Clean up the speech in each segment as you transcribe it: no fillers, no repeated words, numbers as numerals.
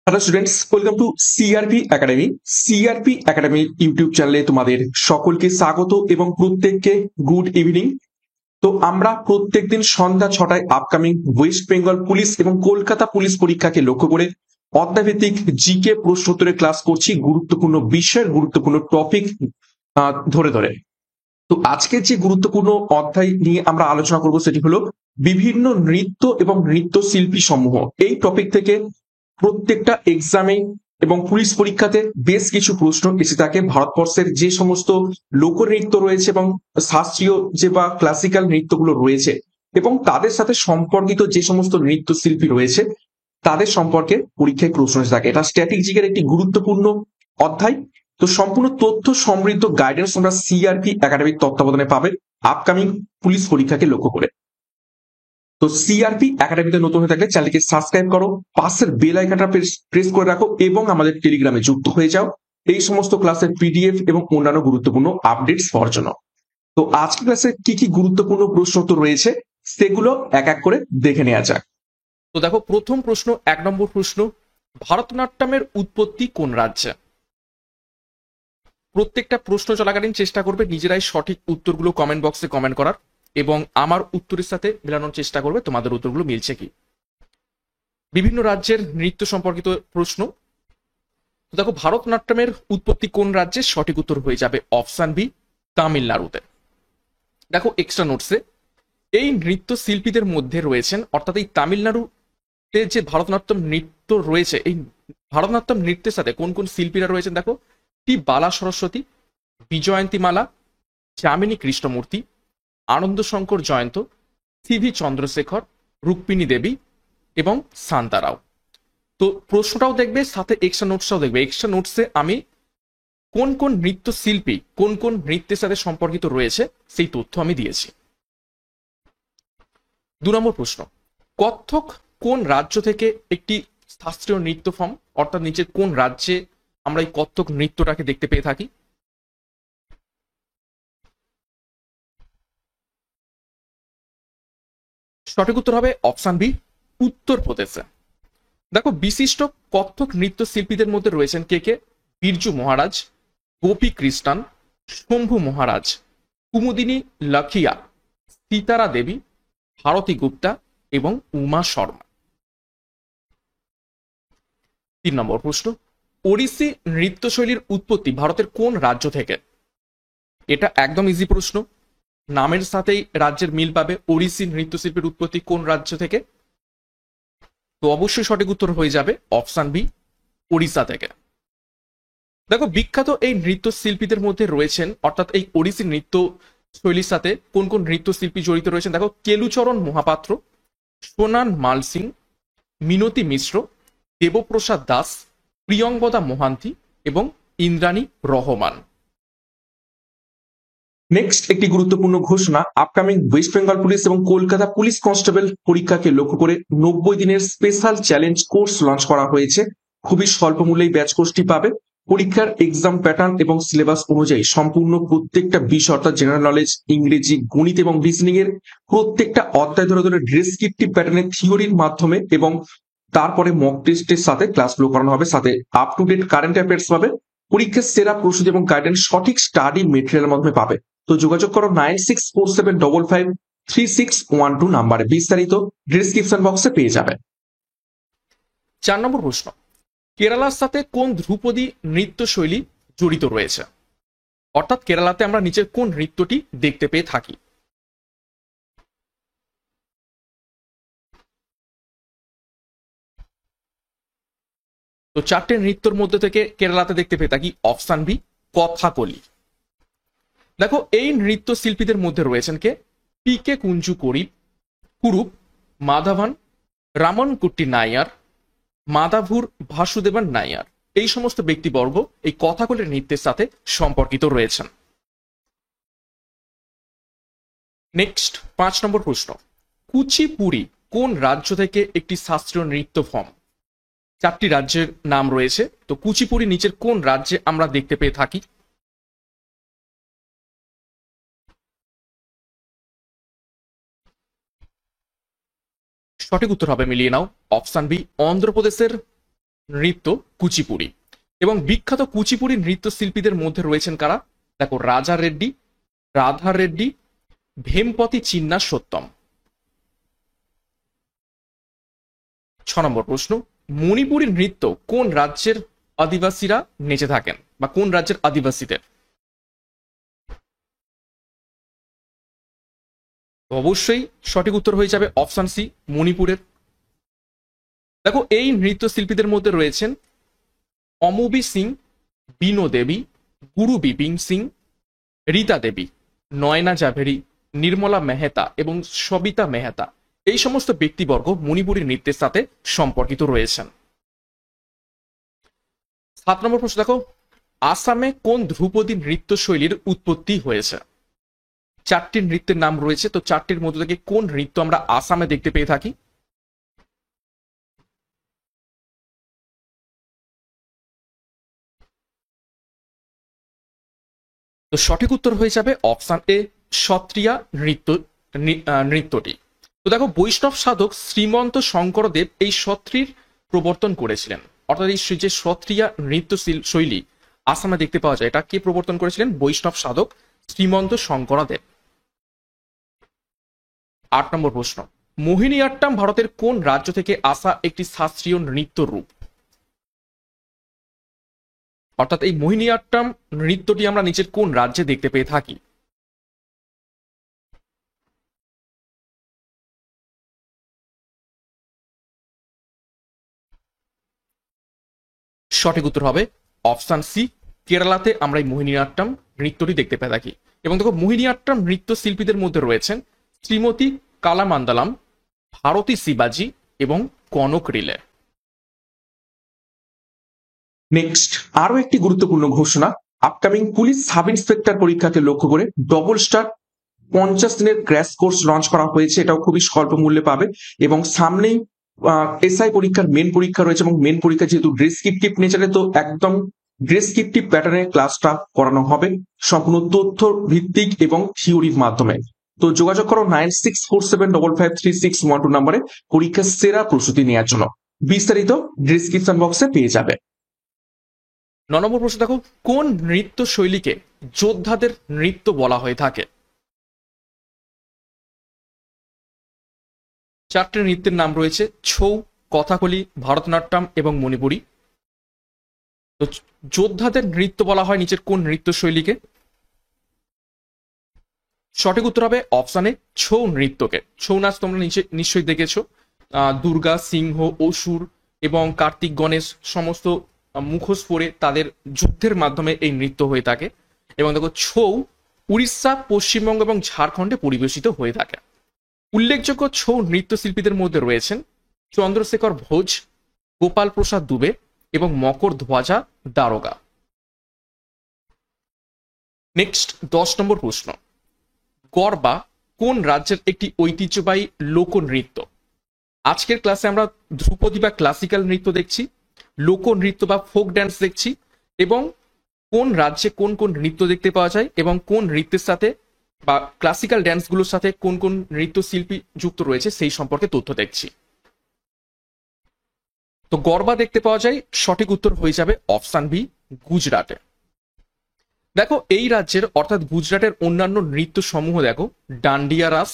Hello students, welcome to CRP academy. CRP academy YouTube চ্যানেলে তোমাদের সকলকে স্বাগত এবং প্রত্যেককে গুড ইভিনিং। তো আমরা প্রত্যেকদিন সন্ধ্যা 6টায় আপকামিং ওয়েস্ট বেঙ্গল পুলিশ এবং কলকাতা পুলিশ পরীক্ষাকে লক্ষ্য করে অধ্যায়ভিত্তিক জিকে প্রশ্নোত্তরের ক্লাস করছি, গুরুত্বপূর্ণ বিষয়ের গুরুত্বপূর্ণ টপিক ধরে ধরে। তো আজকে যে গুরুত্বপূর্ণ অধ্যায় নিয়ে আমরা আলোচনা করব সেটি হলো বিভিন্ন নৃত্য এবং নৃত্যশিল্পী সমূহ। এই টপিক থেকে প্রত্যেকটা এক্সামে এবং পুলিশ পরীক্ষাতে বেশ কিছু প্রশ্ন এসে থাকে। ভারতবর্ষের যে সমস্ত লোকনৃত্য রয়েছে এবং শাস্ত্রীয় যে বা ক্লাসিক্যাল নৃত্যগুলো রয়েছে এবং তাদের সাথে সম্পর্কিত যে সমস্ত নৃত্যশিল্পী রয়েছে তাদের সম্পর্কে পরীক্ষায় প্রশ্ন এসে থাকে। এটা স্ট্র্যাটেজিকের একটি গুরুত্বপূর্ণ অধ্যায়। তো সম্পূর্ণ তথ্য সমৃদ্ধ গাইডেন্স আমরা সিআরপি একাডেমির তত্ত্বাবধানে পাবে আপকামিং পুলিশ পরীক্ষাকে লক্ষ্য করে। তো সিআরপি একাডেমিতে নতুন হয়ে থাকলে চ্যানেলকে সাবস্ক্রাইব করো, পাশের বেল আইকনটা প্রেস করে রাখো এবং আমাদের টেলিগ্রামে যুক্ত হয়ে যাও এই সমস্ত ক্লাসের পিডিএফ এবং অন্যান্য গুরুত্বপূর্ণ আপডেটস পাওয়ার জন্য। তো আজকের ক্লাসে কি কি গুরুত্বপূর্ণ প্রশ্ন তো রয়েছে সেগুলো এক এক করে দেখে নেওয়া যাক। তো দেখো, প্রথম প্রশ্ন, 1 নম্বর প্রশ্ন, ভারতনাট্যমের উৎপত্তি কোন রাজ্যে? প্রত্যেকটা প্রশ্ন চলাকালীন চেষ্টা করবে নিজেরাই সঠিক উত্তরগুলো কমেন্ট বক্সে কমেন্ট করার এবং আমার উত্তরের সাথে মেলানোর চেষ্টা করবে তোমাদের উত্তরগুলো মিলছে কি। বিভিন্ন রাজ্যের নৃত্য সম্পর্কিত প্রশ্ন। তো দেখো, ভারতনাট্যমের উৎপত্তি কোন রাজ্যে? সঠিক উত্তর হয়ে যাবে অপশন বি, তামিলনাড়ুতে। দেখো এক্সট্রা নোটসে এই নৃত্য শিল্পীদের মধ্যে রয়েছেন, অর্থাৎ এই তামিলনাড়ুতে যে ভারতনাট্যম নৃত্য রয়েছে, এই ভারতনাট্যম নৃত্যের সাথে কোন কোন শিল্পীরা রয়েছেন দেখো: টি বালা সরস্বতী, বিজয়ন্তীমালা, যামিনী কৃষ্ণমূর্তি, আনন্দ শঙ্কর জয়ন্ত, সিভি চন্দ্রশেখর, রুক্মিণী দেবী এবং শান্তারাও। তো প্রশ্নটাও দেখবে, সাথে এক্সট্রা নোটসটাও দেখবে। এক্সট্রা নোটসে আমি কোন কোন নৃত্যশিল্পী কোন কোন নৃত্যের সাথে সম্পর্কিত রয়েছে সেই তথ্য আমি দিয়েছি। 2 নম্বর প্রশ্ন, কত্থক কোন রাজ্য থেকে একটি শাস্ত্রীয় নৃত্য ফর্ম? অর্থাৎ নিচের কোন রাজ্যে আমরা এই কত্থক নৃত্যটাকে দেখতে পেয়ে থাকি? সঠিক উত্তর হবে অপশন বি, উত্তরপ্রদেশে। দেখো, বিশিষ্ট কত্থক নৃত্যশিল্পীদের মধ্যে রয়েছেন কে কে: বিরজু মহারাজ, গোপী কৃষ্ণন, শম্ভু মহারাজ, কুমুদিনী লাখিয়া, সীতারা দেবী, ভারতী গুপ্তা এবং উমা শর্মা। 3 নম্বর প্রশ্ন, ওড়িশি নৃত্যশৈলীর উৎপত্তি ভারতের কোন রাজ্য থেকে? এটা একদম ইজি প্রশ্ন, নামের সাথেই রাজ্যের মিল পাবে। ওড়িশি নৃত্যশিল্পীর উৎপত্তি কোন রাজ্য থেকে? তো অবশ্যই সঠিক উত্তর হয়ে যাবে অপশন বি, ওড়িশা থেকে। দেখো, বিখ্যাত এই নৃত্যশিল্পীদের মধ্যে রয়েছেন, অর্থাৎ এই ওড়িশি নৃত্য শৈলীর সাথে কোন কোন নৃত্যশিল্পী জড়িত রয়েছেন দেখো: কেলুচরণ মহাপাত্র, সোনান মাল সিং, মিনতি মিশ্র, দেবপ্রসাদ দাস, প্রিয়ঙ্বদা মোহান্তি এবং ইন্দ্রাণী রহমান। নেক্সট একটি গুরুত্বপূর্ণ ঘোষণা, আপকামিং ওয়েস্ট বেঙ্গল পুলিশ এবং কলকাতা পুলিশ কনস্টেবল পরীক্ষাকে লক্ষ্য করে 90 দিনের স্পেশাল চ্যালেঞ্জ কোর্স লঞ্চ করা হয়েছে। খুবই স্বল্প মূল্যে ব্যাচ কোর্সটি পাবে। পরীক্ষার এক্সাম প্যাটার্ন এবং সিলেবাস অনুযায়ী সম্পূর্ণ প্রত্যেকটা বিষয় অর্থাৎ জেনারেল নলেজ, ইংরেজি, গণিত এবং রিজনিং এর প্রত্যেকটা অধ্যায় ধরে ধরে ডেসক্রিপটিভ প্যাটার্নের থিওরির মাধ্যমে এবং তারপরে মক টেস্টের সাথে ক্লাসগুলো করানো হবে। সাথে up to date current affairs পাবে। পরীক্ষার সেরা প্রস্তুতি এবং গাইডেন্স সঠিক স্টাডি মেটেরিয়ালের মাধ্যমে পাবে। তো যোগাযোগ করো 9647553612 নাম্বারে। বিস্তারিত ডিসক্রিপশন বক্সে পেয়ে যাবে। 4 নম্বর প্রশ্ন, কেরালার সাথে কোন ধ্রুপদী নৃত্যশৈলী জড়িত রয়েছে? অর্থাৎ কেরালাতে আমরা নিচের কোন নৃত্যটি দেখতে পেয়ে থাকি? তো 4টে নৃত্যের মধ্যে থেকে কেরালাতে দেখতে পেয়ে থাকি অপশন বি, কথাকলি। দেখো, এই নৃত্য শিল্পীদের মধ্যে রয়েছেন কে: P K Kunju কুরুপ, Madhavan, Ramon কুট্টি নায়ার, মাদাভুর ভাসুদেবন নায়ার। এই সমস্ত ব্যক্তিবর্গ এই কথাকলির নৃত্যের সাথে সম্পর্কিত রয়েছেন। নেক্সট 5 নম্বর প্রশ্ন, কুচিপুড়ি কোন রাজ্য থেকে একটি শাস্ত্রীয় নৃত্য ফর্ম? 4টি রাজ্যের নাম রয়েছে। তো কুচিপুড়ি নিচের কোন রাজ্যে আমরা দেখতে পেয়ে থাকি? সঠিক উত্তর হবে, মিলিয়ে নাও, অপশন বি, অন্ধ্রপ্রদেশের নৃত্য কুচিপুড়ি। এবং বিখ্যাত কুচিপুড়ি নৃত্যশিল্পীদের মধ্যে রয়েছেন কারা? দেখো, রাজা রেড্ডি, রাধা রেড্ডি, ভেমপতি চিন্না সত্যম। 6 নম্বর প্রশ্ন, মণিপুরী নৃত্য কোন রাজ্যের আদিবাসীরা নেচে থাকেন বা কোন রাজ্যের আদিবাসীদের? অবশ্যই সঠিক উত্তর হয়ে যাবে অপশন সি, মণিপুরের। দেখো, এই নৃত্যশিল্পীদের মধ্যে রয়েছেন অমুবি সিং, বিনো দেবী, গুরু বিপিন সিং, রীতা দেবী, নয়না জাভেরি, নির্মলা মেহতা এবং সবিতা মেহতা। এই সমস্ত ব্যক্তিবর্গ মণিপুরী নৃত্যের সাথে সম্পর্কিত রয়েছেন। 7 নম্বর প্রশ্ন দেখো, আসামে কোন ধ্রুপদী নৃত্য শৈলীর উৎপত্তি হয়েছে? 4টি নৃত্যের নাম রয়েছে, তো 4টির মধ্যে থেকে কোন নৃত্য আমরা আসামে দেখতে পেয়ে থাকি? তো সঠিক উত্তর হয়ে যাবে অপশন এ, সত্রিয়া নৃত্যটি। তো দেখো, বৈষ্ণব সাধক শ্রীমন্ত শঙ্করদেব এই সত্রির প্রবর্তন করেছিলেন। অর্থাৎ এই যে সত্রিয়া নৃত্য শৈলী আসামে দেখতে পাওয়া যায়, এটা কে প্রবর্তন করেছিলেন? বৈষ্ণব সাধক শ্রীমন্ত শঙ্করদেব। 8 নম্বর প্রশ্ন, মোহিনীআট্টাম ভারতের কোন রাজ্য থেকে আসা একটি শাস্ত্রীয় নৃত্য রূপ? অর্থাৎ এই মোহিনীআট্টাম নৃত্যটি আমরা নিচের কোন রাজ্যে দেখতে পেয়ে থাকি? সঠিক উত্তর হবে অপশন সি, কেরালাতে আমরা এই মোহিনীআট্টাম নৃত্যটি দেখতে পেয়ে থাকি। এবং দেখো, মোহিনীআট্টাম নৃত্য শিল্পীদের মধ্যে রয়েছেন শ্রীমতী কালামান্দালাম, ভারতী শিবাজি এবং কনক রিলে। নেক্সট আরো একটি গুরুত্বপূর্ণ ঘোষণা, আপকামিং পুলিশ সাব ইন্সপেক্টর পরীক্ষাকে লক্ষ্য করে ডবল স্টার 50 দিনের ক্র্যাশ কোর্স লঞ্চ করা হয়েছে। এটাও খুবই স্বল্প মূল্যে পাবে এবং সামনেই এসআই পরীক্ষার মেন পরীক্ষা রয়েছে এবং মেন পরীক্ষা যেহেতু ডেসক্রিপটিভ নেচারে, তো একদম ডেসক্রিপটিভ প্যাটার্নে ক্লাসটা করানো হবে, সম্পূর্ণ তথ্য ভিত্তিক এবং থিওরির মাধ্যমে। তো যোগাযোগ করো 9647553612 নম্বরে পরীক্ষার সেরা প্রস্তুতি নেওয়ার জন্য। বিস্তারিত ডিসক্রিপশন বক্সে পেয়ে যাবে। 9 নম্বর প্রশ্ন দেখো, কোন নৃত্য শৈলীকে যোদ্ধাদের নৃত্য বলা হয়ে থাকে? 4টি নৃত্যের নাম রয়েছে ছৌ, কথাকলি, ভারতনাট্যম এবং মণিপুরী। তো যোদ্ধাদের নৃত্য বলা হয় নিচের কোন নৃত্য শৈলীকে? সঠিক উত্তর হবে অপশানে ছৌ নৃত্যকে। ছৌ নাচ তোমরা নিশ্চয়ই দেখেছো। দুর্গা, সিংহ, অসুর এবং কার্তিক, গণেশ সমস্ত মুখোশ পরে তাদের যুদ্ধের মাধ্যমে এই নৃত্য হয়ে থাকে। এবং দেখো, ছৌ উড়িষ্যা, পশ্চিমবঙ্গ এবং ঝাড়খণ্ডে পরিবেশিত হয়ে থাকে। উল্লেখযোগ্য ছৌ নৃত্যশিল্পীদের মধ্যে রয়েছেন চন্দ্রশেখর ভোজ, গোপাল প্রসাদ দুবে এবং মকর ধ্বজা দারোগা। নেক্সট 10 নম্বর প্রশ্ন, গরবা কোন রাজ্যের একটি ঐতিহ্যবাহী লোকনৃত্য? আজকের ক্লাসে আমরা ধ্রুপদী বা ক্লাসিক্যাল নৃত্য দেখছি, লোকনৃত্য বা ফোক ড্যান্স দেখছি, এবং কোন রাজ্যে কোন কোন নৃত্য দেখতে পাওয়া যায় এবং কোন নৃত্যের সাথে বা ক্লাসিক্যাল ড্যান্সগুলোর সাথে কোন কোন নৃত্যশিল্পী যুক্ত রয়েছে সেই সম্পর্কে তথ্য দেখছি। তো গরবা দেখতে পাওয়া যায়, সঠিক উত্তর হয়ে যাবে অপশন বি, গুজরাটে। দেখো, এই রাজ্যের অর্থাৎ গুজরাটের অন্যান্য নৃত্য সমূহ দেখো, ডান্ডিয়া রাস,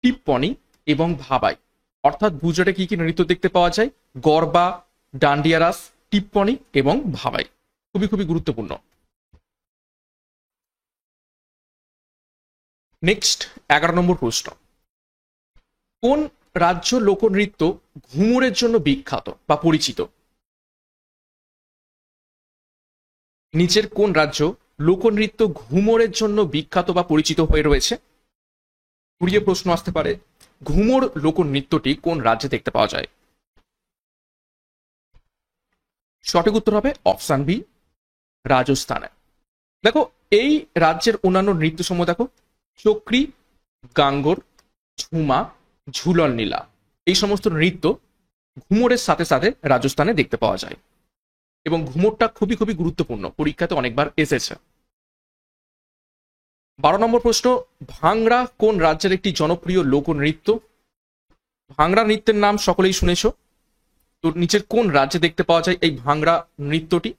টিপ্পনি এবং ভাবাই। অর্থাৎ গুজরাটে কি কি নৃত্য দেখতে পাওয়া যায়? গরবা, ডান্ডিয়া রাস, টিপ্পনি এবং ভাবাই। খুবই খুবই গুরুত্বপূর্ণ। নেক্সট 11 নম্বর প্রশ্ন, কোন রাজ্য লোকনৃত্য ঘুমুরের জন্য বিখ্যাত বা পরিচিত? নিচের কোন রাজ্য লোকনৃত্য ঘুমরের জন্য বিখ্যাত বা পরিচিত হয়ে রয়েছে? ঘুরিয়ে প্রশ্ন আসতে পারে, ঘুমর লোকনৃত্যটি কোন রাজ্যে দেখতে পাওয়া যায়? সঠিক উত্তর হবে অপশন বি, রাজস্থানে। দেখো, এই রাজ্যের অন্যান্য নৃত্য সমূহ দেখো, চক্রি, গাঙ্গর, ঝুমা, ঝুলন নীলা। এই সমস্ত নৃত্য ঘুমরের সাথে সাথে রাজস্থানে দেখতে পাওয়া যায় এবং ঘুমরটা খুবই খুবই গুরুত্বপূর্ণ, পরীক্ষাতে অনেকবার এসেছে। 12 নম্বর প্রশ্ন, ভাংড়া কোন রাজ্যের একটি জনপ্রিয় লোকনৃত্য? ভাংড়া নৃত্যের নাম সকলেই শুনেছ। তো নিচের কোন রাজ্যে দেখতে পাওয়া যায় এই ভাংড়া নৃত্যটি?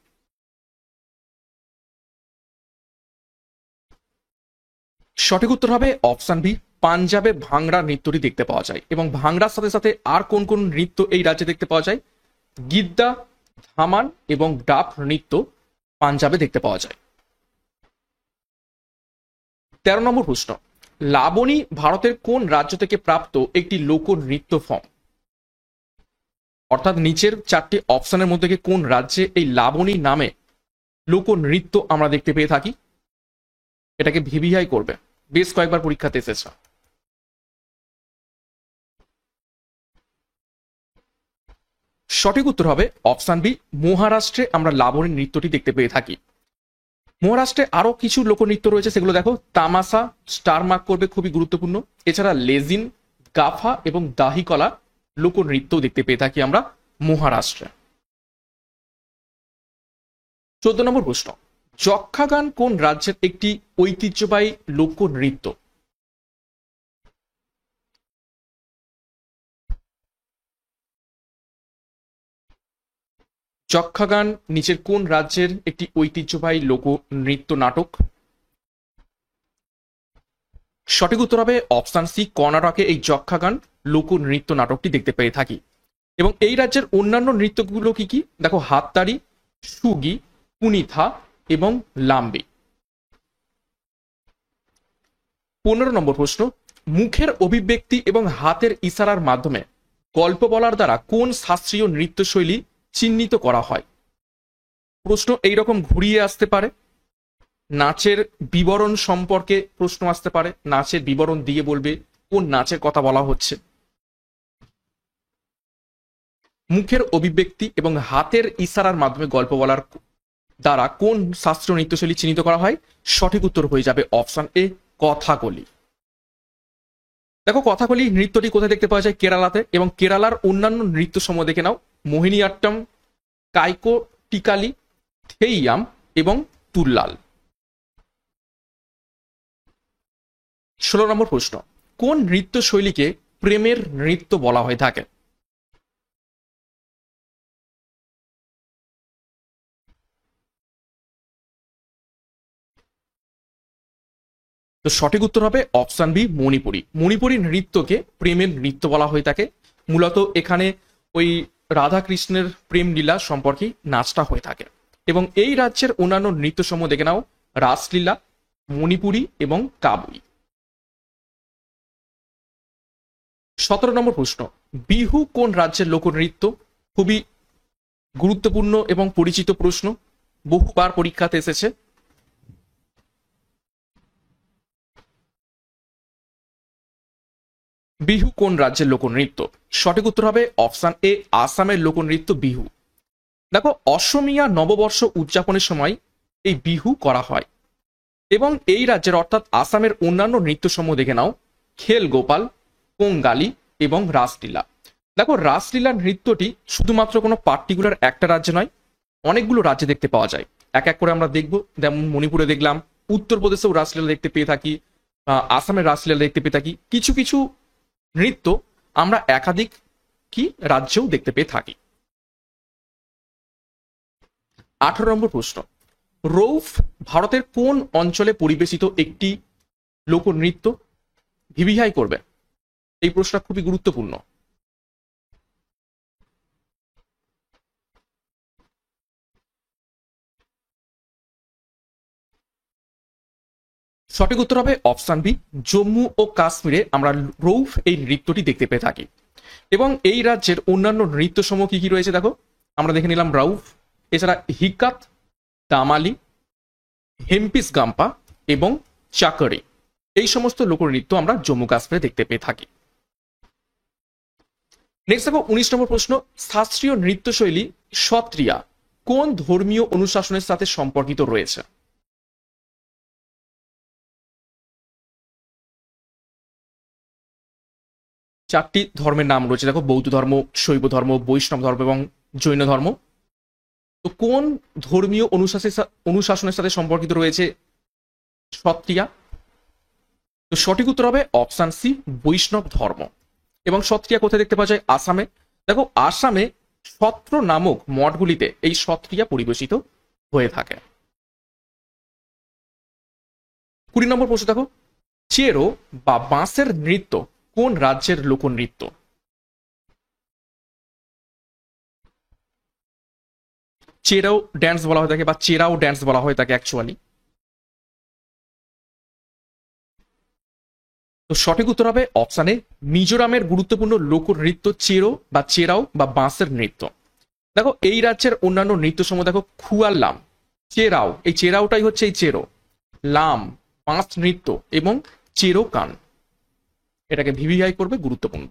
সঠিক উত্তর হবে অপশন বি, পাঞ্জাবে ভাংড়া নৃত্যটি দেখতে পাওয়া যায়। এবং ভাংড়ার সাথে সাথে আর কোন কোন নৃত্য এই রাজ্যে দেখতে পাওয়া যায়? গিদ্দা, ধামান এবং ডাব নৃত্য পাঞ্জাবে দেখতে পাওয়া যায়। 13 নম্বর প্রশ্ন, লাবণী ভারতের কোন রাজ্য থেকে প্রাপ্ত একটি লোকনৃত্য ফর্ম? অর্থাৎ নিচের 4টি অপশনের মধ্যে থেকে কোন রাজ্যে এই লাবণী নামে লোকনৃত্য আমরা দেখতে পেয়ে থাকি? এটাকে ভিভিআই করবে, বেশ কয়েকবার পরীক্ষাতে এসেছে। সঠিক উত্তর হবে অপশন বি, মহারাষ্ট্রে আমরা লাবণী নৃত্যটি দেখতে পেয়ে থাকি। মহারাষ্ট্রে আরো কিছু লোকনৃত্য রয়েছে, সেগুলো দেখো। তামাশা, স্টার মার্ক করবে, খুবই গুরুত্বপূর্ণ। এছাড়া লেজিন, গাফা এবং দাহিকলা লোকনৃত্য দেখতে পেয়ে থাকি আমরা মহারাষ্ট্রে। 14 নম্বর প্রশ্ন, যক্ষাগান কোন রাজ্যের একটি ঐতিহ্যবাহী লোকনৃত্য? যক্ষাগান নিচের কোন রাজ্যের একটি ঐতিহ্যবাহী লোকনৃত্য নাটক? সঠিক উত্তর হবে অপশন সি, কর্ণাটকে এই যক্ষাগান লোকনৃত্য নাটকটি দেখতে পেয়ে থাকি। এবং এই রাজ্যের অন্যান্য নৃত্যগুলো কি কি? দেখো, হাততাড়ি, সুগি, কুনিথা এবং লাম্বি। 15 নম্বর প্রশ্ন, মুখের অভিব্যক্তি এবং হাতের ইশারার মাধ্যমে গল্প বলার দ্বারা কোন শাস্ত্রীয় নৃত্যশৈলী চিহ্নিত করা হয়? প্রশ্ন এইরকম ঘুরিয়ে আসতে পারে। নাচের বিবরণ সম্পর্কে প্রশ্ন আসতে পারে, নাচের বিবরণ দিয়ে বলবে কোন নাচের কথা বলা হচ্ছে। মুখের অভিব্যক্তি এবং হাতের ইশারার মাধ্যমে গল্প বলার দ্বারা কোন শাস্ত্রীয় নৃত্যশৈলী চিহ্নিত করা হয়? সঠিক উত্তর হয়ে যাবে অপশন এ, কথাকলি। দেখো, কথাকলি নৃত্যটি কোথায় দেখতে পাওয়া যায়? কেরালাতে। এবং কেরালার অন্যান্য নৃত্য সমূহ দেখে নাও, মোহিনীআট্টম, কাইকো টিকালি, থেইয়াম এবং তুল্লাল। 16 নম্বর প্রশ্ন, কোন নৃত্যশৈলীকে প্রেমের নৃত্য বলা হয়ে থাকে? তো সঠিক উত্তর হবে অপশন বি, মণিপুরী। মণিপুরী নৃত্যকে প্রেমের নৃত্য বলা হয়ে থাকে। মূলত এখানে ওই রাধা কৃষ্ণের প্রেম লীলা সম্পর্কে নাচটা হয়ে থাকে। এবং এই রাজ্যের অন্যান্য নৃত্য সমূহ দেখে নাও, রাসলীলা, মণিপুরী এবং কাবুই। 17 নম্বর প্রশ্ন, বিহু কোন রাজ্যের লোকনৃত্য? খুবই গুরুত্বপূর্ণ এবং পরিচিত প্রশ্ন, বহুবার পরীক্ষাতে এসেছে। বিহু কোন রাজ্যের লোকনৃত্য? সঠিক উত্তর হবে অপশন এ, আসামের লোকনৃত্য বিহু। দেখো, অসমীয়া নববর্ষ উদযাপনের সময় এই বিহু করা হয়। এবং এই রাজ্যের অর্থাৎ আসামের অন্যান্য নৃত্যসমূহ দেখে নাও, খেল গোপাল, কোঙ্গালি এবং রাসলীলা। দেখো, রাসলীলা নৃত্যটি শুধুমাত্র কোনো পার্টিকুলার একটা রাজ্যে নয়, অনেকগুলো রাজ্যে দেখতে পাওয়া যায়। এক এক করে আমরা দেখবো। যেমন মণিপুরে দেখলাম, উত্তরপ্রদেশেও রাসলীলা দেখতে পেয়ে থাকি, আসামের রাসলীলা দেখতে পেয়ে থাকি। কিছু কিছু নৃত্য আমরা একাধিক রাজ্যেও দেখতে পেয়ে থাকি। 18 নম্বর প্রশ্ন, রৌফ ভারতের কোন অঞ্চলে পরিবেশিত একটি লোকনৃত্য? ভিভিআই করবে, এই প্রশ্নটা খুবই গুরুত্বপূর্ণ। সঠিক উত্তর হবে অপশন বি, জম্মু ও কাশ্মীরে আমরা রৌফ এই নৃত্যটি দেখতে পেয়ে থাকি। এবং এই রাজ্যের অন্যান্য নৃত্য সমূহ কি কি রয়েছে দেখো, আমরা দেখে নিলাম রাউফ, এছাড়া হিকাত, দামালি, হেম্পিস গাম্পা এবং চাকরি। এই সমস্ত লোকনৃত্য আমরা জম্মু কাশ্মীরে দেখতে পেয়ে থাকি। নেক্সট দেখো, 19 নম্বর প্রশ্ন, শাস্ত্রীয় নৃত্যশৈলী সত্রিয়া কোন ধর্মীয় অনুশাসনের সাথে সম্পর্কিত রয়েছে? চারটি ধর্মের নাম রয়েছে দেখো, বৌদ্ধ ধর্ম, শৈব ধর্ম, বৈষ্ণব ধর্ম এবং জৈন ধর্ম। তো কোন ধর্মীয় অনুশাসনের সাথে সম্পর্কিত রয়েছে সত্রিয়া? তো সঠিক উত্তর হবে অপশন সি, বৈষ্ণব ধর্ম। এবং সত্রিয়া কোথায় দেখতে পাওয়া যায়? আসামে। দেখো, আসামে সত্র নামক মঠগুলিতে এই সত্রিয়া পরিবেশিত হয়ে থাকে? 20 নম্বর প্রশ্ন দেখো, চেরো বা বাঁশের নৃত্য কোন রাজ্যের লোকনৃত্য? চেরাও ড্যান্স বলা হয়ে থাকে বা চেরাও ড্যান্স বলা হয়ে থাকে অ্যাকচুয়ালি। তো সঠিক উত্তর হবে অপশানে মিজোরামের গুরুত্বপূর্ণ লোকনৃত্য চেরো বা চেরাও বা বাঁশের নৃত্য। দেখো এই রাজ্যের অন্যান্য নৃত্য সমূহ দেখো খুয়াল্লাম, চেরাও, এই চেরাওটাই হচ্ছে এই চেরো, লাম বাঁশ নৃত্য এবং চেরো কান। এটাকে ভিভিআই করবে, গুরুত্বপূর্ণ।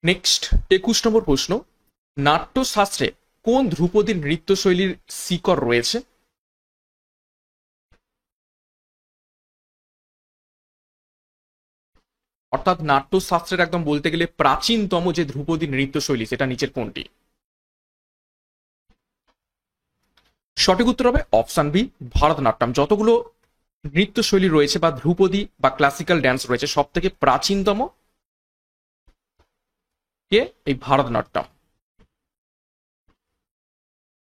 নেক্সট 21 নম্বর প্রশ্ন, নাট্যশাস্ত্রে কোন ধ্রুপদী নৃত্যশৈলীর শিকড় রয়েছে? অর্থাৎ নাট্যশাস্ত্রের একদম বলতে গেলে প্রাচীনতম যে ধ্রুপদী নৃত্যশৈলী সেটা নিচের কোনটি? সঠিক উত্তর হবে অপশন বি ভারতনাট্যম। যতগুলো নৃত্যশৈলী রয়েছে বা ধ্রুপদী বা ক্লাসিক্যাল ড্যান্স রয়েছে সব থেকে প্রাচীনতম কে? এই ভারতনাট্যম।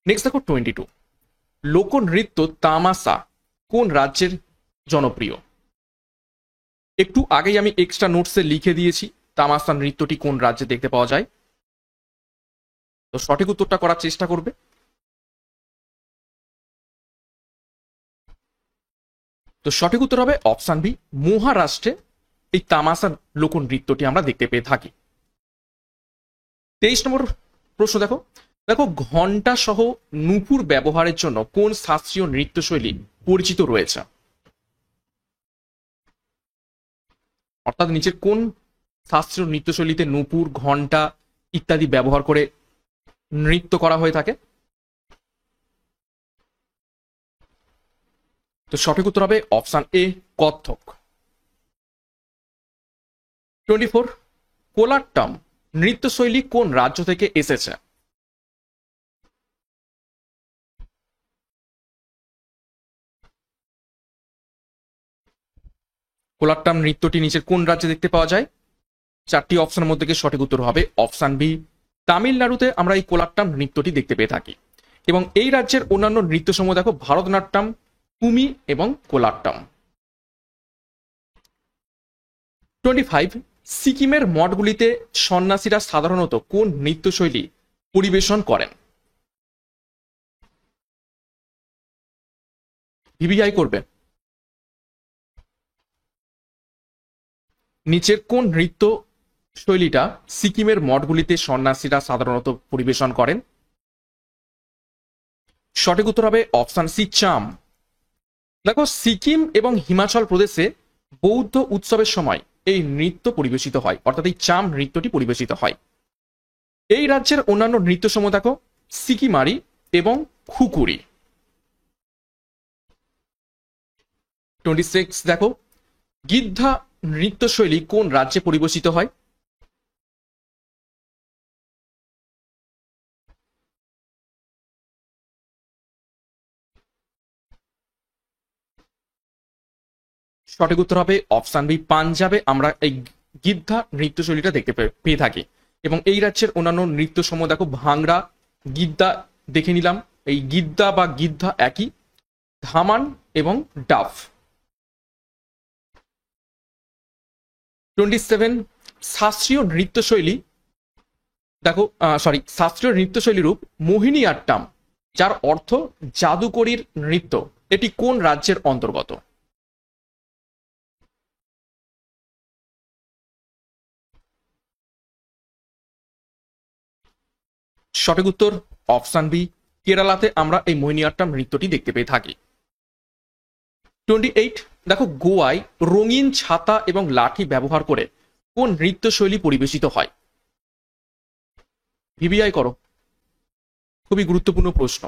নেক্সট দেখো 22, লোকনৃত্য তামাশা কোন রাজ্যের জনপ্রিয়? একটু আগেই আমি এক্সট্রা নোটসে লিখে দিয়েছি তামাশা নৃত্যটি কোন রাজ্যে দেখতে পাওয়া যায়। তো সঠিক উত্তরটা করার চেষ্টা করবে। তো সঠিক উত্তর হবে অপশন বি মহারাষ্ট্রে এই তামাশা লোকনৃত্যটি আমরা দেখতে পেয়ে থাকি। 23 নম্বর প্রশ্ন দেখো, দেখো ঘণ্টা সহ নূপুর ব্যবহারের জন্য কোন শাস্ত্রীয় নৃত্যশৈলী পরিচিত রয়েছে? অর্থাৎ নিচের কোন শাস্ত্রীয় নৃত্যশৈলীতে নূপুর ঘণ্টা ইত্যাদি ব্যবহার করে নৃত্য করা হয়ে থাকে? তো সঠিক উত্তর হবে অপশন এ কত্থক। 24, কোলাট্টম নৃত্যশৈলী কোন রাজ্য থেকে এসেছে? কোলাট্টম নৃত্যটি নিচের কোন রাজ্যে দেখতে পাওয়া যায়? চারটি অপশনের মধ্যে থেকে সঠিক উত্তর হবে অপশন বি তামিলনাড়ুতে আমরা এই কোলাট্টম নৃত্যটি দেখতে পেয়ে থাকি। এবং এই রাজ্যের অন্যান্য নৃত্যসমূহ দেখো ভারতনাট্যম, কুমি এবং কোলাট্টম। 25, সিকিমের মঠগুলিতে সন্ন্যাসীরা সাধারণত কোন নৃত্যশৈলী পরিবেশন করেন? ভিভিআই করবে। নিচের কোন নৃত্য শৈলীটা সিকিমের মঠগুলিতে সন্ন্যাসীরা সাধারণত পরিবেশন করেন? সঠিক উত্তর হবে অপশন সি চাম। দেখো সিকিম এবং হিমাচল প্রদেশে বৌদ্ধ উৎসবের সময় এই নৃত্য পরিবেশিত হয়, অর্থাৎ এই চাম নৃত্যটি পরিবেশিত হয়। এই রাজ্যের অন্যান্য নৃত্যসমূহ দেখো সিকিমারি এবং খুকুরি। 26 দেখো গিদ্ধা নৃত্যশৈলী কোন রাজ্যে পরিবেশিত হয়? সঠিক উত্তর হবে অপশন বি পাঞ্জাবে আমরা এই গিদ্ধা নৃত্যশৈলীটা দেখতে পেয়ে থাকি। এবং এই রাজ্যের অন্যান্য নৃত্যসমূহ দেখো ভাংড়া, গিদ্দা দেখে নিলাম, এই গিদ্দা বা গিদ্ধা একই, ধামান এবং ডাফ। 27, শাস্ত্রীয় নৃত্যশৈলী দেখো শাস্ত্রীয় নৃত্যশৈলী রূপ মোহিনী আট্টাম যার অর্থ জাদুকরীর নৃত্য, এটি কোন রাজ্যের অন্তর্গত? সঠিক উত্তর অপশন বি কেরালাতে আমরা এই মোহিনীআট্টাম নৃত্যটি দেখতে পেয়ে থাকি। 28, দেখো গোয়ায় রঙিন ছাতা এবং লাঠি ব্যবহার করে কোন নৃত্যশৈলী পরিবেশিত হয়? ভিভিআই করো, খুবই গুরুত্বপূর্ণ প্রশ্ন।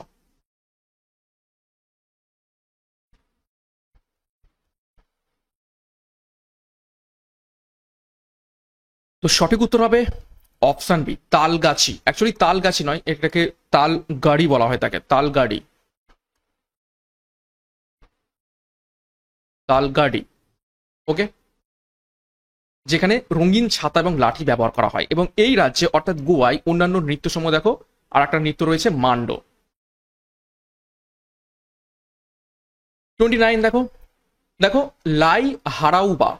তো সঠিক উত্তর হবে option B Talgachhi. Actually Talgachhi নয়, এটাকে তালগাড়ি বলা হয় থাকে, তালগাড়ি, তালগাড়ি। ওকে। যেখানে রঙিন ছাতা এবং লাঠি ব্যবহার করা হয়। এবং এই রাজ্যে অর্থাৎ গোয়ায় অন্যান্য নৃত্যসমূহ দেখো, আর একটা নৃত্য রয়েছে মান্ডো। 29 দেখো, দেখো লাই হারাউবা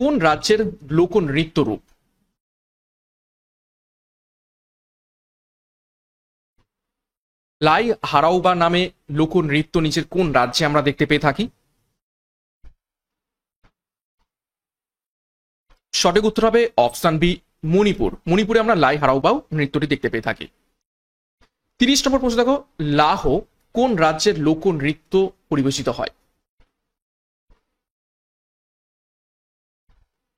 কোন রাজ্যের লোক নৃত্য রূপ? লাই হারাউবা নামে লোক নৃত্য নিচের কোন রাজ্যে আমরা দেখতে পেয়ে থাকি? সঠিক উত্তর হবে অপশন বি, মণিপুর। মণিপুরে আমরা লাই হারাউবাও নৃত্যটি দেখতে পেয়ে থাকি। 30 নম্বর প্রশ্ন দেখো, লাহো কোন রাজ্যের লোক নৃত্য পরিবেশিত হয়?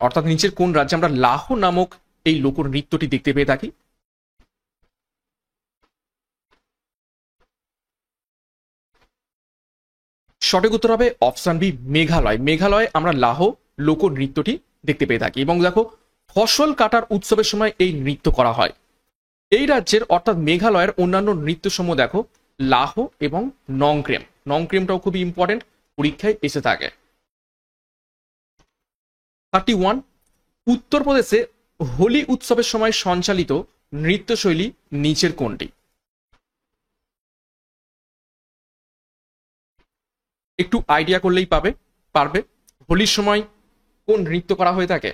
অর্থাৎ নিচের কোন রাজ্যে আমরা লাহো নামক এই লোক নৃত্যটি দেখতে পেয়ে থাকি? সঠিক উত্তর হবে অপশন বি, মেঘালয়। মেঘালয়ে আমরা লাহো লোক নৃত্যটি দেখতে পেয়ে থাকি। এবং দেখো ফসল কাটার উৎসবের সময় এই নৃত্য করা হয়। এই রাজ্যের অর্থাৎ মেঘালয়ের অন্যান্য নৃত্যসমূহ দেখো লাহো এবং নংক্রেম। নংক্রেমটাও খুবই ইম্পর্টেন্ট, পরীক্ষায় এসে থাকে। 31, উত্তরপ্রদেশে হোলি উৎসবের সময় সঞ্চালিত নৃত্যশৈলী নিচের কোনটি? একটু আইডিয়া করলেই পারবে হোলির সময় কোন নৃত্য করা হয়ে থাকে।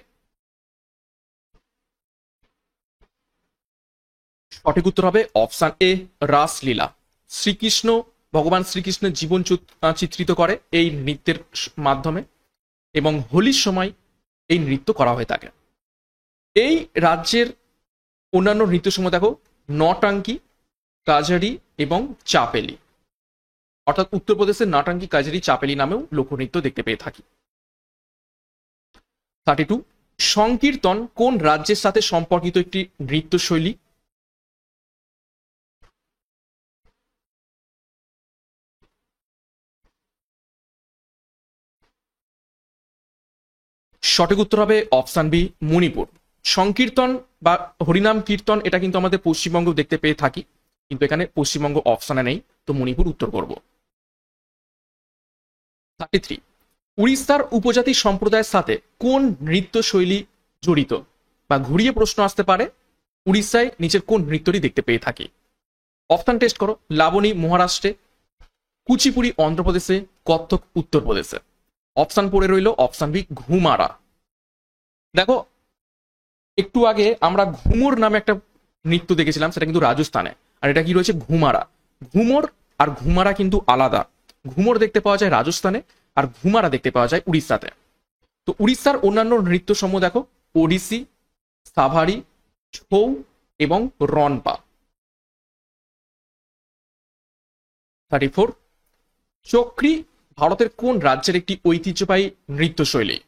সঠিক উত্তর হবে অপশন এ, রাসলীলা। শ্রীকৃষ্ণ, ভগবান শ্রীকৃষ্ণের জীবন চিত্রিত করে এই নৃত্যের মাধ্যমে, এবং হোলির সময় এই নৃত্য করা হয়ে থাকে। এই রাজ্যের অন্যান্য নৃত্যসমূহ দেখো নটাঙ্কি, কাজারি এবং চাপেলি। অর্থাৎ উত্তরপ্রদেশের নাটাঙ্কি, কাজারি, চাপেলি নামেও লোকনৃত্য দেখতে পেয়ে থাকি। 32, সংকীর্তন কোন রাজ্যের সাথে সম্পর্কিত একটি নৃত্যশৈলী? সঠিক উত্তর হবে অপশন বি, মণিপুর। সংকীর্তন বা হরিনাম কীর্তন এটা কিন্তু আমাদের পশ্চিমবঙ্গ দেখতে পেয়ে থাকি, কিন্তু এখানে পশ্চিমবঙ্গ অপশনে নেই, তো মণিপুর উত্তর করব। 33, উড়িষ্যার উপজাতি সম্প্রদায়ের সাথে কোন নৃত্যশৈলী জড়িত? বা ঘুরিয়ে প্রশ্ন আসতে পারে, উড়িষ্যায় নিচের কোন নৃত্যটি দেখতে পেয়ে থাকি? অপশন টেস্ট করো। লাবণী মহারাষ্ট্রে, কুচিপুড়ি অন্ধ্রপ্রদেশে, কত্থক উত্তরপ্রদেশে। অপশন পড়ে রইল অপশন বি, ঘুমারা। দেখো একটু আগে আমরা ঘুমুর নামে একটা নৃত্য দেখেছিলাম, সেটা কিন্তু রাজস্থানে, আর এটা কি রয়েছে ঘুমারা। ঘুমর আর ঘুমারা কিন্তু আলাদা। ঘুমর দেখতে পাওয়া যায় রাজস্থানে, আর ঘুমারা দেখতে পাওয়া যায় উড়িষ্যাতে। তো উড়িষ্যার অন্যান্য নৃত্য সমূহ দেখো ওড়িশি, সাভারি, ছৌ এবং রনপা। 34, চক্রি ভারতের কোন রাজ্যের একটি ঐতিহ্যবাহী নৃত্যশৈলী?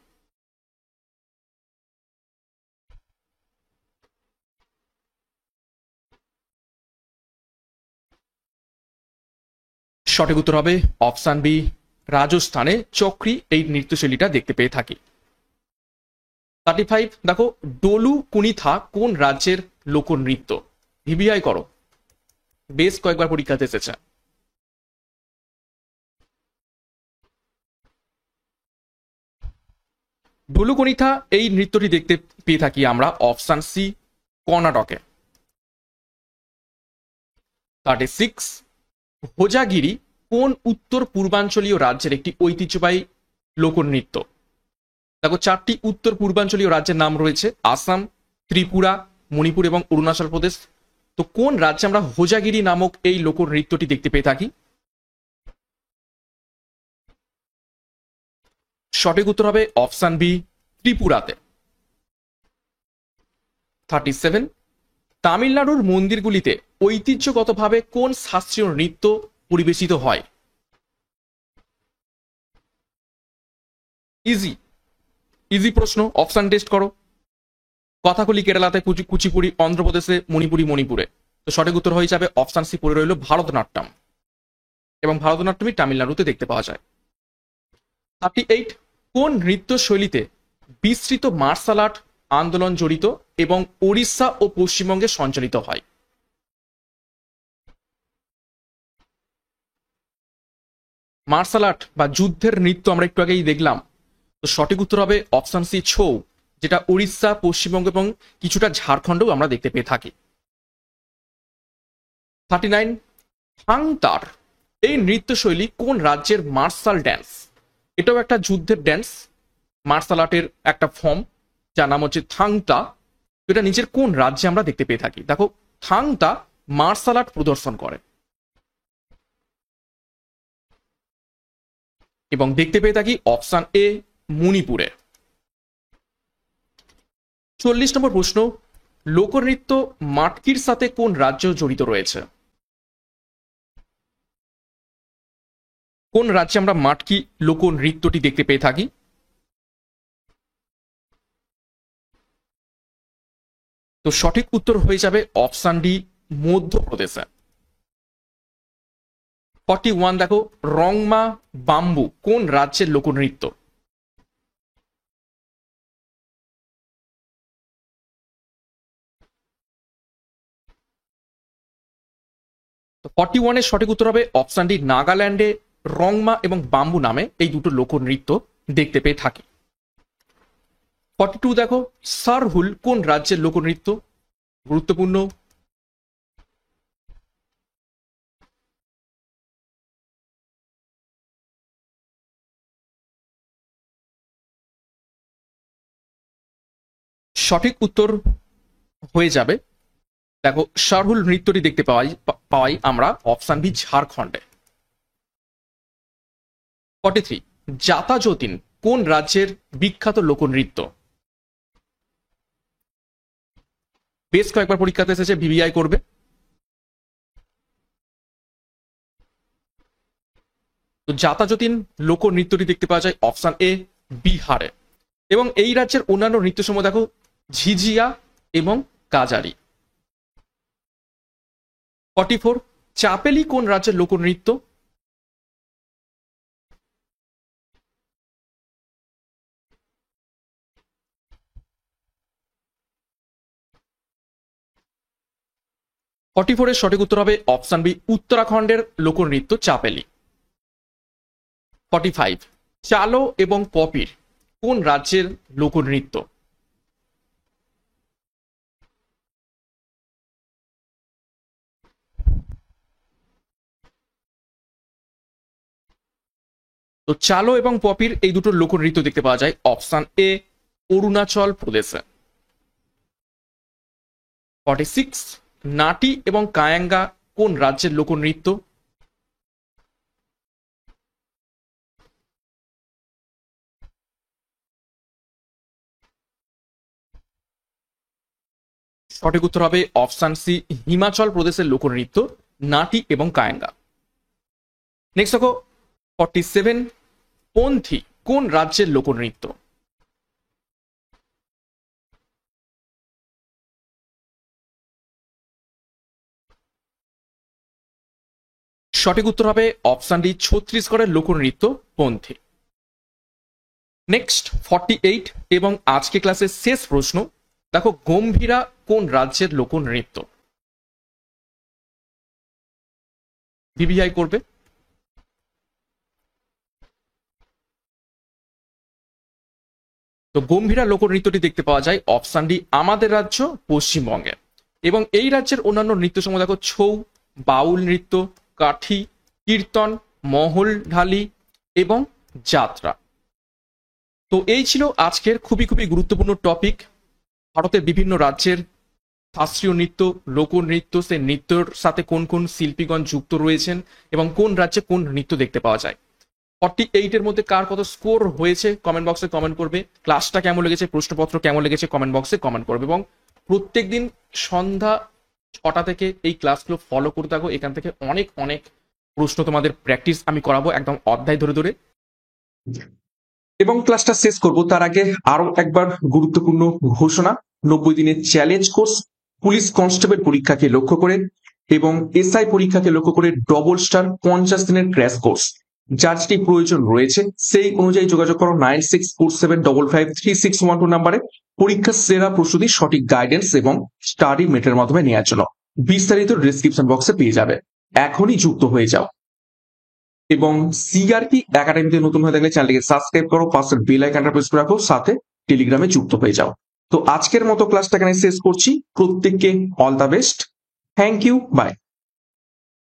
সঠিক উত্তর হবে অপশন বি, রাজস্থানে চক্রি এই নৃত্যশৈলীটা দেখতে পেয়ে থাকি। 35, দেখো ডোলু কুনিথা কোন রাজ্যের লোকনৃত্য? ভিভিআই করো, বেশ কয়েকবার পরীক্ষাতে এসেছে। ডোলু কুনিথা এই নৃত্যটি দেখতে পেয়ে থাকি আমরা অপশন সি, কর্ণাটকে। 36, হোজাগিরি কোন উত্তর পূর্বাঞ্চলীয় রাজ্যের একটি ঐতিহ্যবাহী লোকনৃত্য? দেখো 4টি উত্তর পূর্বাঞ্চলীয় রাজ্যের নাম রয়েছে, আসাম, ত্রিপুরা, মণিপুর এবং অরুণাচল প্রদেশ। তো কোন রাজ্যে আমরা হোজাগিরি নামক এই লোকনৃত্যটি দেখতে পেয়ে থাকি? সঠিক উত্তর হবে অপশন বি, ত্রিপুরাতে। 37, তামিলনাড়ুর মন্দিরগুলিতে ঐতিহ্যগতভাবে কোন শাস্ত্রীয় নৃত্য পরিবেশিত হয়? ইজি ইজি প্রশ্ন, অপশন টেস্ট করো। কথাকলি কেরালাতে, কুচিপুড়ি অন্ধ্রপ্রদেশে, মণিপুরে। তো সঠিক উত্তর হয়ে যাবে অপশন সি, পড়ে রইল ভারতনাট্যম। এবং ভারতনাট্যমই তামিলনাড়ুতে দেখতে পাওয়া যায়। 38, কোন নৃত্য শৈলীতে বিস্তৃত মার্শাল আর্ট আন্দোলন জড়িত এবং ওড়িশা ও পশ্চিমবঙ্গে সঞ্চালিত হয়? মার্শাল আর্ট বা যুদ্ধের নৃত্য আমরা একটু আগেই দেখলাম। তো সঠিক উত্তর হবে অপশন সি, ছৌ। যেটা উড়িষ্যা, পশ্চিমবঙ্গ এবং কিছুটা ঝাড়খণ্ডেও আমরা দেখতে পেয়ে থাকি। 39 থাংতার এই নৃত্যশৈলী কোন রাজ্যের মার্শাল ড্যান্স? এটাও একটা যুদ্ধের ড্যান্স, মার্শাল আর্টের একটা ফর্ম, যার নাম হচ্ছে থাংতা। এটা নিচের কোন রাজ্যে আমরা দেখতে পেয়ে থাকি? দেখো, থাংতা মার্শাল আর্ট প্রদর্শন করে এবং দেখতে পেয়ে থাকি অপশন এ মণিপুরে। 40 নম্বর প্রশ্ন, লোকনৃত্য মাটকির সাথে কোন রাজ্য জড়িত রয়েছে? কোন রাজ্যে আমরা মাটকি লোকনৃত্যটি দেখতে পেয়ে থাকি? তো সঠিক উত্তর হয়ে যাবে অপশন ডি মধ্যপ্রদেশে। 41 দেখো, রংমা বাম্বু কোন রাজ্যের লোকনৃত্য? তো 41 এর সঠিক উত্তর হবে অপশন ডি, নাগাল্যান্ডে রংমা এবং বাম্বু নামে এই দুটো লোকনৃত্য দেখতে পেয়ে থাকি। 42 দেখো, সারহুল কোন রাজ্যের লোকনৃত্য? গুরুত্বপূর্ণ। সঠিক উত্তর হয়ে যাবে, দেখো, সারহুল নৃত্যটি দেখতে পাওয়াই আমরা অপশন বি, ঝাড়খণ্ডে। 43 জাতা যতীন কোন রাজ্যের বিখ্যাত লোকনৃত্য? বেশ কয়েকবার পরীক্ষাতে এসেছে, ভিভিআই করবে। তো জাতা যতীন লোকনৃত্যটি দেখতে পাওয়া যায় অপশন এ বিহারে, এবং এই রাজ্যের অন্যান্য নৃত্যসমূহ দেখো, ঝিঝিয়া এবং কাজারি। 44 চাপেলি কোন রাজ্যের লোকনৃত্য? ফর্টি ফোরের সঠিক উত্তর হবে অপশন বি, উত্তরাখণ্ডের লোকনৃত্য চাপেলি। 45 চালো এবং পপির কোন রাজ্যের লোকনৃত্য? তো চালো এবং পপির এই দুটো লোকনৃত্য দেখতে পাওয়া যায় অপশন এ অরুণাচল প্রদেশে। 46 নাটি এবং কায়াঙ্গা কোন রাজ্যের লোকনৃত্য? সঠিক উত্তর হবে অপশন সি, হিমাচল প্রদেশের লোকনৃত্য নাটি এবং কায়াঙ্গা। নেক্সট দেখো, 47 পন্থী কোন রাজ্যের লোকনৃত্য? সঠিক উত্তর হবে অপশন ডি, ছত্তিশগড়ের লোকনৃত্য পন্থী। নেক্সট 48 এবং আজকে ক্লাসের শেষ প্রশ্ন, দেখো, গম্ভীরা কোন রাজ্যের লোকনৃত্য? ভিভিআই করবে। তো গম্ভীরা লোকনৃত্যটি দেখতে পাওয়া যায় অপশন ডি, আমাদের রাজ্য পশ্চিমবঙ্গে, এবং এই রাজ্যের অন্যান্য নৃত্য সমূহ দেখো, ছৌ, বাউল নৃত্য, কাঠি, কীর্তন, মহল ঢালি এবং যাত্রা। তো এই ছিল আজকের খুবই খুবই গুরুত্বপূর্ণ টপিক, ভারতের বিভিন্ন রাজ্যের শাস্ত্রীয় নৃত্য, লোকনৃত্য, সেই নৃত্যর সাথে কোন কোন শিল্পীগণ যুক্ত রয়েছেন এবং কোন রাজ্যে কোন নৃত্য দেখতে পাওয়া যায়। 48 এর মধ্যে কার কত স্কোর হয়েছে কমেন্ট বক্সে কমেন্ট করবে। ক্লাসটা কেমন লেগেছে, প্রশ্নপত্র কেমন লেগেছে কমেন্ট বক্সে কমেন্ট করবে, এবং প্রত্যেকদিন সন্ধ্যা 6টা থেকে এই ক্লাসগুলো ফলো করতে থাকো। এখান থেকে অনেক অনেক প্রশ্ন তোমাদের প্র্যাকটিস আমি করাবো একদম অধ্যায় ধরে ধরে। এবং ক্লাসটা শেষ করব তার আগে আরো একবার গুরুত্বপূর্ণ ঘোষণা। 90 দিনের চ্যালেঞ্জ কোর্স পুলিশ কনস্টেবল পরীক্ষাকে লক্ষ্য করে এবং এসআই পরীক্ষাকে লক্ষ্য করে ডবল স্টার 50 দিনের ক্র্যাশ কোর্স, যার যেটি প্রয়োজন রয়েছে সেই অনুযায়ী যোগাযোগ করো 9647553612 নাম্বারে। পরীক্ষার সেরা প্রস্তুতি, সঠিক গাইডেন্স এবং স্টাডি মেটের মাধ্যমে নেওয়ার জন্য বিস্তারিত ডেসক্রিপশন বক্সে পেয়ে যাবে। এখনই যুক্ত হয়ে যাও। এবং সিআরপি একাডেমিতে নতুন হয়ে থাকলে চ্যানেলটিকে সাবস্ক্রাইব করো, পাশের বেল আইকনটা প্রেস করে রাখো, সাথে টেলিগ্রামে যুক্ত হয়ে যাও। তো আজকের মতো ক্লাসটা এখানে শেষ করছি। প্রত্যেককে all the best. Thank you, by.